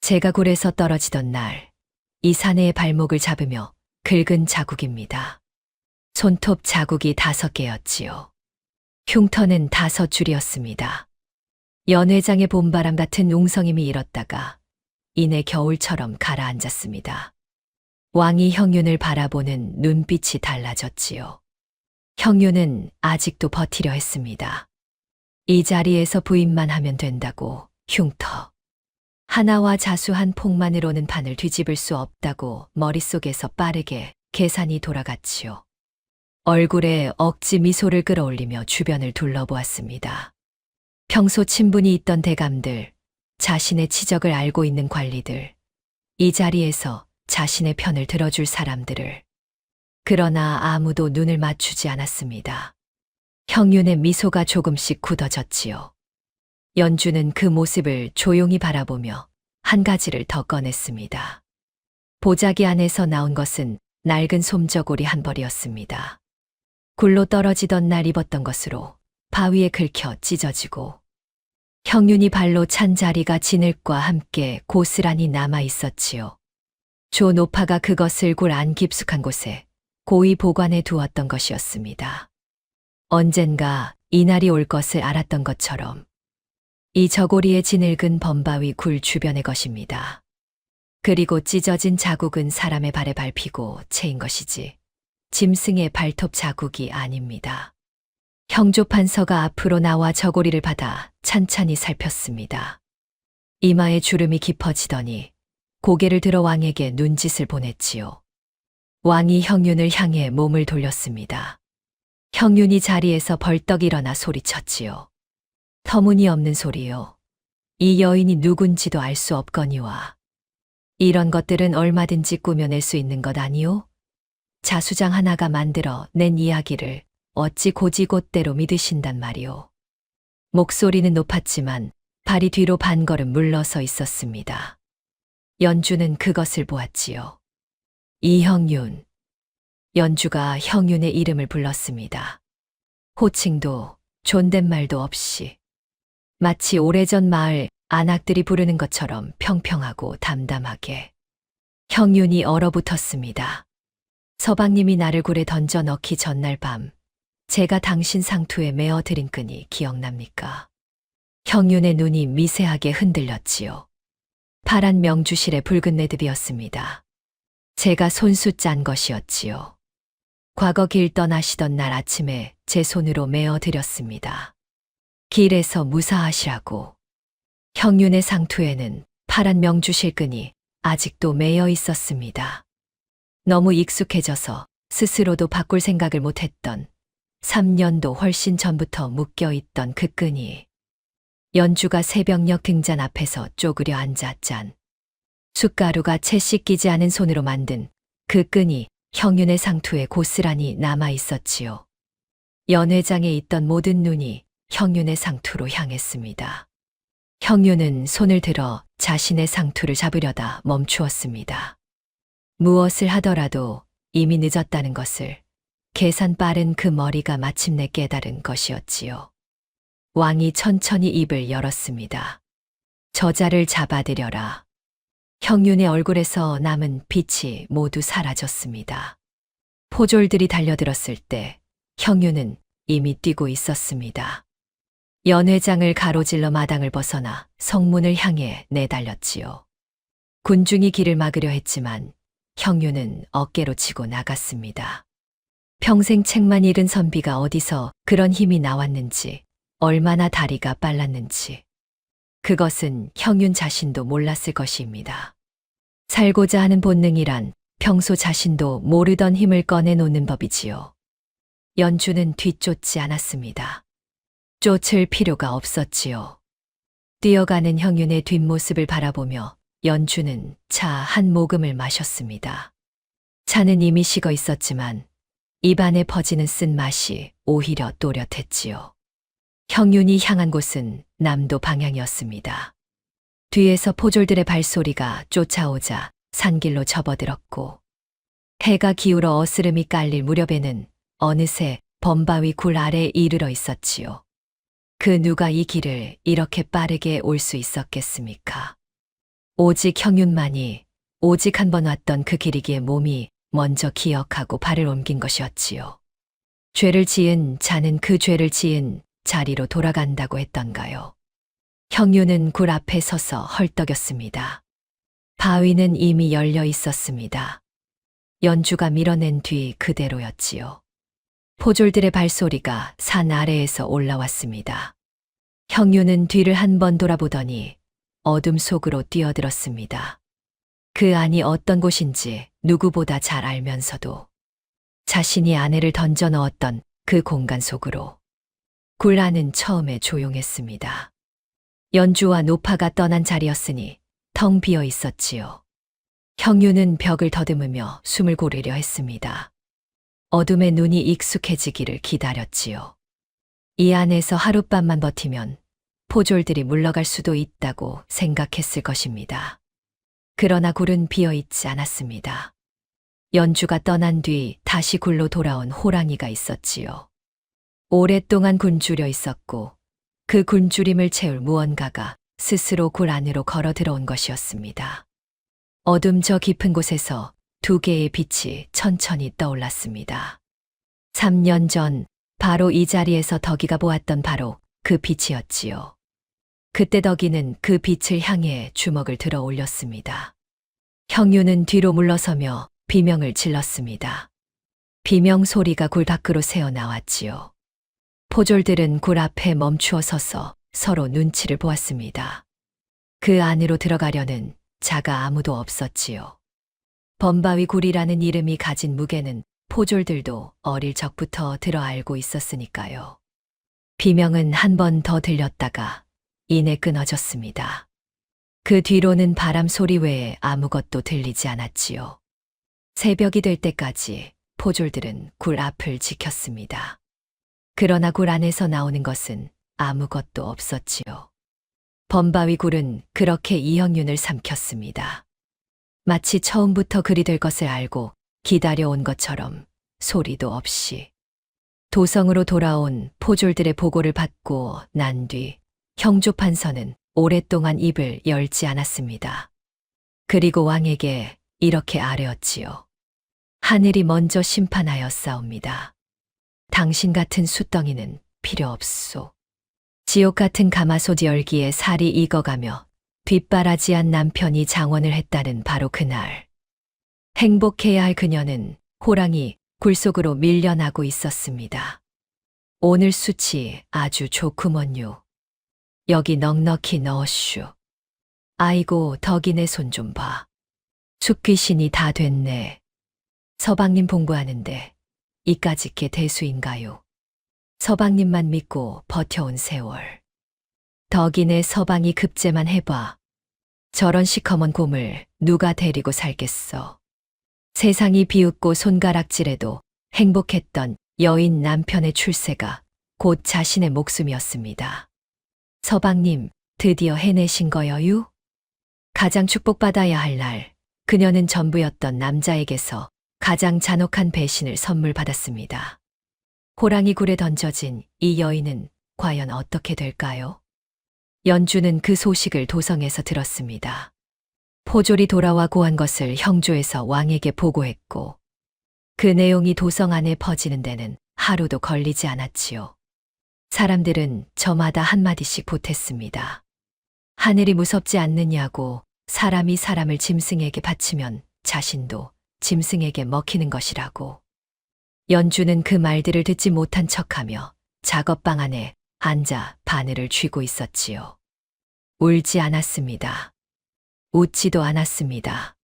제가 굴에서 떨어지던 날, 이 사내의 발목을 잡으며 긁은 자국입니다. 손톱 자국이 5개였지요. 흉터는 5줄이었습니다. 연회장의 봄바람 같은 웅성임이 일었다가 이내 겨울처럼 가라앉았습니다. 왕이 형윤을 바라보는 눈빛이 달라졌지요. 형윤은 아직도 버티려 했습니다. 이 자리에서 부인만 하면 된다고, 흉터. 하나와 자수 한 폭만으로는 판을 뒤집을 수 없다고 머릿속에서 빠르게 계산이 돌아갔지요. 얼굴에 억지 미소를 끌어올리며 주변을 둘러보았습니다. 평소 친분이 있던 대감들, 자신의 치적을 알고 있는 관리들, 이 자리에서 자신의 편을 들어줄 사람들을. 그러나 아무도 눈을 맞추지 않았습니다. 형윤의 미소가 조금씩 굳어졌지요. 연주는 그 모습을 조용히 바라보며 한 가지를 더 꺼냈습니다. 보자기 안에서 나온 것은 낡은 솜저고리 한 벌이었습니다. 굴로 떨어지던 날 입었던 것으로 바위에 긁혀 찢어지고 형윤이 발로 찬 자리가 진흙과 함께 고스란히 남아 있었지요. 조 노파가 그것을 굴 안 깊숙한 곳에 고이 보관해 두었던 것이었습니다. 언젠가 이날이 올 것을 알았던 것처럼 이 저고리의 진흙은 범바위 굴 주변의 것입니다. 그리고 찢어진 자국은 사람의 발에 밟히고 채인 것이지 짐승의 발톱 자국이 아닙니다. 형조 판서가 앞으로 나와 저고리를 받아 찬찬히 살폈습니다. 이마에 주름이 깊어지더니 고개를 들어 왕에게 눈짓을 보냈지요. 왕이 형윤을 향해 몸을 돌렸습니다. 형윤이 자리에서 벌떡 일어나 소리쳤지요. 터무니없는 소리요. 이 여인이 누군지도 알 수 없거니와. 이런 것들은 얼마든지 꾸며낼 수 있는 것 아니오? 자수장 하나가 만들어 낸 이야기를 어찌 고지곳대로 믿으신단 말이오. 목소리는 높았지만 발이 뒤로 반걸음 물러서 있었습니다. 연주는 그것을 보았지요. 이형윤. 연주가 형윤의 이름을 불렀습니다. 호칭도 존댓말도 없이 마치 오래전 마을 안악들이 부르는 것처럼 평평하고 담담하게. 형윤이 얼어붙었습니다. 서방님이 나를 굴에 던져 넣기 전날 밤 제가 당신 상투에 메어 드린 끈이 기억납니까? 형윤의 눈이 미세하게 흔들렸지요. 파란 명주실의 붉은 레드비였습니다. 제가 손수 짠 것이었지요. 과거 길 떠나시던 날 아침에 제 손으로 메어 드렸습니다. 길에서 무사하시라고. 형윤의 상투에는 파란 명주실끈이 아직도 매여 있었습니다. 너무 익숙해져서 스스로도 바꿀 생각을 못했던 3년도 훨씬 전부터 묶여있던 그 끈이. 연주가 새벽녘 등잔 앞에서 쪼그려 앉았잔. 숟가루가 채 씻기지 않은 손으로 만든 그 끈이 형윤의 상투에 고스란히 남아 있었지요. 연회장에 있던 모든 눈이 형윤의 상투로 향했습니다. 형윤은 손을 들어 자신의 상투를 잡으려다 멈추었습니다. 무엇을 하더라도 이미 늦었다는 것을 계산 빠른 그 머리가 마침내 깨달은 것이었지요. 왕이 천천히 입을 열었습니다. 저자를 잡아들여라. 형윤의 얼굴에서 남은 빛이 모두 사라졌습니다. 포졸들이 달려들었을 때 형윤은 이미 뛰고 있었습니다. 연회장을 가로질러 마당을 벗어나 성문을 향해 내달렸지요. 군중이 길을 막으려 했지만 형윤은 어깨로 치고 나갔습니다. 평생 책만 읽은 선비가 어디서 그런 힘이 나왔는지, 얼마나 다리가 빨랐는지, 그것은 형윤 자신도 몰랐을 것입니다. 살고자 하는 본능이란 평소 자신도 모르던 힘을 꺼내놓는 법이지요. 연주는 뒤쫓지 않았습니다. 쫓을 필요가 없었지요. 뛰어가는 형윤의 뒷모습을 바라보며 연주는 차 한 모금을 마셨습니다. 차는 이미 식어 있었지만 입안에 퍼지는 쓴맛이 오히려 또렷했지요. 형윤이 향한 곳은 남도 방향이었습니다. 뒤에서 포졸들의 발소리가 쫓아오자 산길로 접어들었고, 해가 기울어 어스름이 깔릴 무렵에는 어느새 범바위 굴 아래에 이르러 있었지요. 그 누가 이 길을 이렇게 빠르게 올 수 있었겠습니까? 오직 형윤만이 오직 한 번 왔던 그 길이기에 몸이 먼저 기억하고 발을 옮긴 것이었지요. 죄를 지은 자는 그 죄를 지은 자리로 돌아간다고 했던가요? 형윤은 굴 앞에 서서 헐떡였습니다. 바위는 이미 열려 있었습니다. 연주가 밀어낸 뒤 그대로였지요. 포졸들의 발소리가 산 아래에서 올라왔습니다. 형윤은 뒤를 한 번 돌아보더니 어둠 속으로 뛰어들었습니다. 그 안이 어떤 곳인지 누구보다 잘 알면서도 자신이 아내를 던져 넣었던 그 공간 속으로. 굴 안은 처음에 조용했습니다. 연주와 노파가 떠난 자리였으니 텅 비어 있었지요. 형윤은 벽을 더듬으며 숨을 고르려 했습니다. 어둠에 눈이 익숙해지기를 기다렸지요. 이 안에서 하룻밤만 버티면 포졸들이 물러갈 수도 있다고 생각했을 것입니다. 그러나 굴은 비어 있지 않았습니다. 연주가 떠난 뒤 다시 굴로 돌아온 호랑이가 있었지요. 오랫동안 굶주려 있었고 그 굶주림을 채울 무언가가 스스로 굴 안으로 걸어 들어온 것이었습니다. 어둠 저 깊은 곳에서 두 개의 빛이 천천히 떠올랐습니다. 3년 전 바로 이 자리에서 덕이가 보았던 바로 그 빛이었지요. 그때 덕이는 그 빛을 향해 주먹을 들어 올렸습니다. 형윤은 뒤로 물러서며 비명을 질렀습니다. 비명 소리가 굴 밖으로 새어나왔지요. 포졸들은 굴 앞에 멈추어 서서 서로 눈치를 보았습니다. 그 안으로 들어가려는 자가 아무도 없었지요. 범바위 굴이라는 이름이 가진 무게는 포졸들도 어릴 적부터 들어 알고 있었으니까요. 비명은 한 번 더 들렸다가 이내 끊어졌습니다. 그 뒤로는 바람 소리 외에 아무것도 들리지 않았지요. 새벽이 될 때까지 포졸들은 굴 앞을 지켰습니다. 그러나 굴 안에서 나오는 것은 아무것도 없었지요. 범바위 굴은 그렇게 이형윤을 삼켰습니다. 마치 처음부터 그리 될 것을 알고 기다려온 것처럼 소리도 없이. 도성으로 돌아온 포졸들의 보고를 받고 난 뒤 형조 판서는 오랫동안 입을 열지 않았습니다. 그리고 왕에게 이렇게 아뢰었지요. 하늘이 먼저 심판하였사옵니다. 당신 같은 숫덩이는 필요 없소. 지옥 같은 가마솥 열기에 살이 익어가며 뒷바라지한 남편이 장원을 했다는 바로 그날. 행복해야 할 그녀는 호랑이 굴 속으로 밀려나고 있었습니다. 오늘 수치 아주 좋구먼요. 여기 넉넉히 넣었슈. 아이고 덕이네 손 좀 봐. 숫귀신이 다 됐네. 서방님 봉부하는데 이까짓 게 대수인가요? 서방님만 믿고 버텨온 세월. 덕이네 서방이 급제만 해봐. 저런 시커먼 곰을 누가 데리고 살겠어. 세상이 비웃고 손가락질해도 행복했던 여인 남편의 출세가 곧 자신의 목숨이었습니다. 서방님, 드디어 해내신 거여유? 가장 축복받아야 할 날, 그녀는 전부였던 남자에게서 가장 잔혹한 배신을 선물 받았습니다. 호랑이 굴에 던져진 이 여인은 과연 어떻게 될까요? 연주는 그 소식을 도성에서 들었습니다. 포졸이 돌아와 고한 것을 형조에서 왕에게 보고했고, 그 내용이 도성 안에 퍼지는 데는 하루도 걸리지 않았지요. 사람들은 저마다 한마디씩 보탰습니다. 하늘이 무섭지 않느냐고, 사람이 사람을 짐승에게 바치면 자신도 짐승에게 먹히는 것이라고. 연주는 그 말들을 듣지 못한 척하며 작업방 안에 앉아 바늘을 쥐고 있었지요. 울지 않았습니다. 웃지도 않았습니다.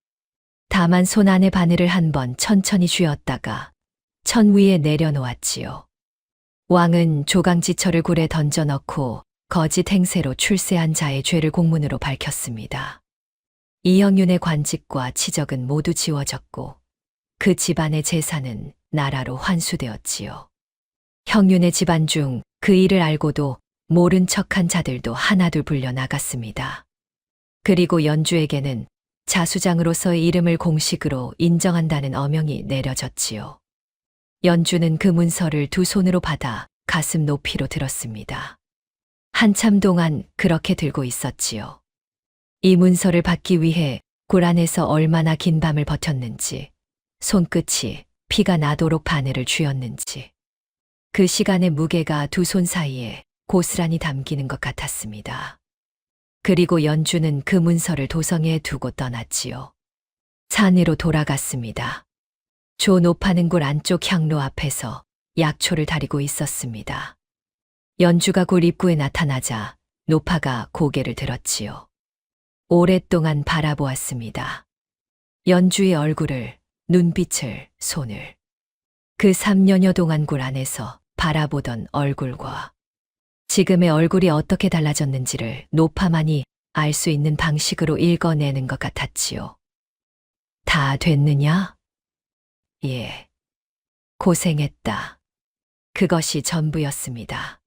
다만 손 안에 바늘을 한번 천천히 쥐었다가 천 위에 내려놓았지요. 왕은 조강지처를 굴에 던져 넣고 거짓 행세로 출세한 자의 죄를 공문으로 밝혔습니다. 이형윤의 관직과 치적은 모두 지워졌고 그 집안의 재산은 나라로 환수되었지요. 형윤의 집안 중 그 일을 알고도 모른 척한 자들도 하나둘 불려 나갔습니다. 그리고 연주에게는 자수장으로서의 이름을 공식으로 인정한다는 어명이 내려졌지요. 연주는 그 문서를 두 손으로 받아 가슴 높이로 들었습니다. 한참 동안 그렇게 들고 있었지요. 이 문서를 받기 위해 굴 안에서 얼마나 긴 밤을 버텼는지, 손끝이 피가 나도록 바늘을 쥐었는지, 그 시간의 무게가 두 손 사이에 고스란히 담기는 것 같았습니다. 그리고 연주는 그 문서를 도성에 두고 떠났지요. 산 위로 돌아갔습니다. 조 노파는 굴 안쪽 향로 앞에서 약초를 다리고 있었습니다. 연주가 굴 입구에 나타나자 노파가 고개를 들었지요. 오랫동안 바라보았습니다. 연주의 얼굴을, 눈빛을, 손을. 그 3년여 동안 굴 안에서 바라보던 얼굴과 지금의 얼굴이 어떻게 달라졌는지를 노파만이 알 수 있는 방식으로 읽어내는 것 같았지요. 다 됐느냐? 예. 고생했다. 그것이 전부였습니다.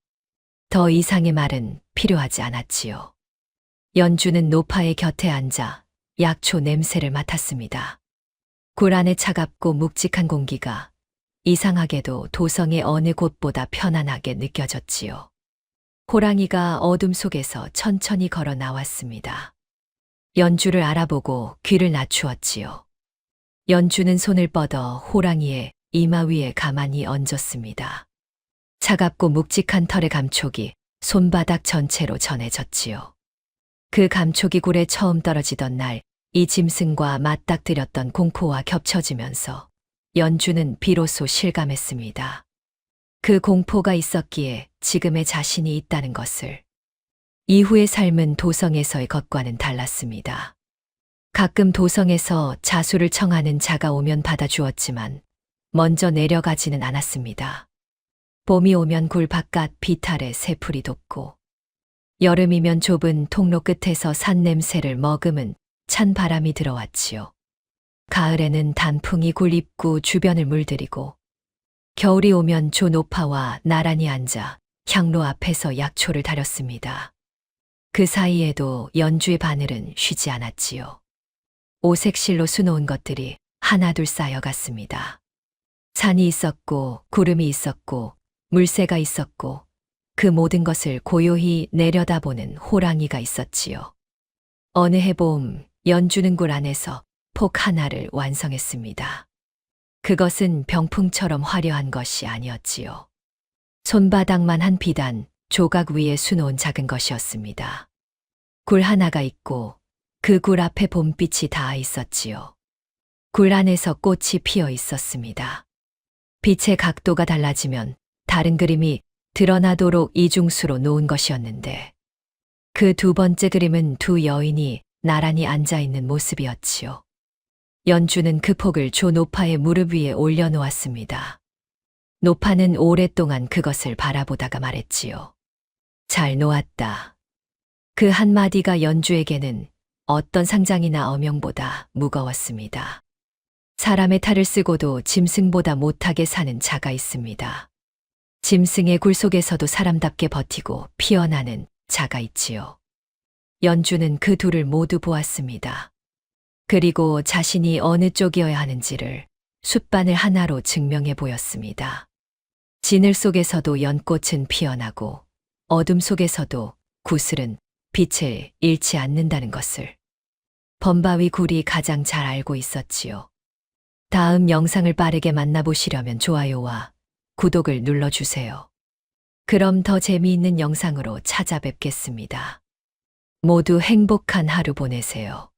더 이상의 말은 필요하지 않았지요. 연주는 노파의 곁에 앉아 약초 냄새를 맡았습니다. 굴 안의 차갑고 묵직한 공기가 이상하게도 도성의 어느 곳보다 편안하게 느껴졌지요. 호랑이가 어둠 속에서 천천히 걸어 나왔습니다. 연주를 알아보고 귀를 낮추었지요. 연주는 손을 뻗어 호랑이의 이마 위에 가만히 얹었습니다. 차갑고 묵직한 털의 감촉이 손바닥 전체로 전해졌지요. 그 감촉이 굴에 처음 떨어지던 날, 이 짐승과 맞닥뜨렸던 공포와 겹쳐지면서 연주는 비로소 실감했습니다. 그 공포가 있었기에 지금의 자신이 있다는 것을. 이후의 삶은 도성에서의 것과는 달랐습니다. 가끔 도성에서 자수를 청하는 자가 오면 받아주었지만 먼저 내려가지는 않았습니다. 봄이 오면 굴 바깥 비탈에 새풀이 돋고, 여름이면 좁은 통로 끝에서 산 냄새를 머금은 찬 바람이 들어왔지요. 가을에는 단풍이 굴 입구 주변을 물들이고, 겨울이 오면 조 노파와 나란히 앉아 향로 앞에서 약초를 다렸습니다. 그 사이에도 연주의 바늘은 쉬지 않았지요. 오색실로 수놓은 것들이 하나둘 쌓여갔습니다. 산이 있었고, 구름이 있었고, 물새가 있었고, 그 모든 것을 고요히 내려다보는 호랑이가 있었지요. 어느 해봄, 연주는 굴 안에서 폭 하나를 완성했습니다. 그것은 병풍처럼 화려한 것이 아니었지요. 손바닥만 한 비단, 조각 위에 수놓은 작은 것이었습니다. 굴 하나가 있고 그 굴 앞에 봄빛이 닿아 있었지요. 굴 안에서 꽃이 피어 있었습니다. 빛의 각도가 달라지면 다른 그림이 드러나도록 이중수로 놓은 것이었는데, 그 두 번째 그림은 두 여인이 나란히 앉아 있는 모습이었지요. 연주는 그 폭을 조 노파의 무릎 위에 올려놓았습니다. 노파는 오랫동안 그것을 바라보다가 말했지요. 잘 놓았다. 그 한마디가 연주에게는 어떤 상장이나 어명보다 무거웠습니다. 사람의 탈을 쓰고도 짐승보다 못하게 사는 자가 있습니다. 짐승의 굴 속에서도 사람답게 버티고 피어나는 자가 있지요. 연주는 그 둘을 모두 보았습니다. 그리고 자신이 어느 쪽이어야 하는지를 숫바늘 하나로 증명해 보였습니다. 진을 속에서도 연꽃은 피어나고 어둠 속에서도 구슬은 빛을 잃지 않는다는 것을 범바위 굴이 가장 잘 알고 있었지요. 다음 영상을 빠르게 만나보시려면 좋아요와 구독을 눌러주세요. 그럼 더 재미있는 영상으로 찾아뵙겠습니다. 모두 행복한 하루 보내세요.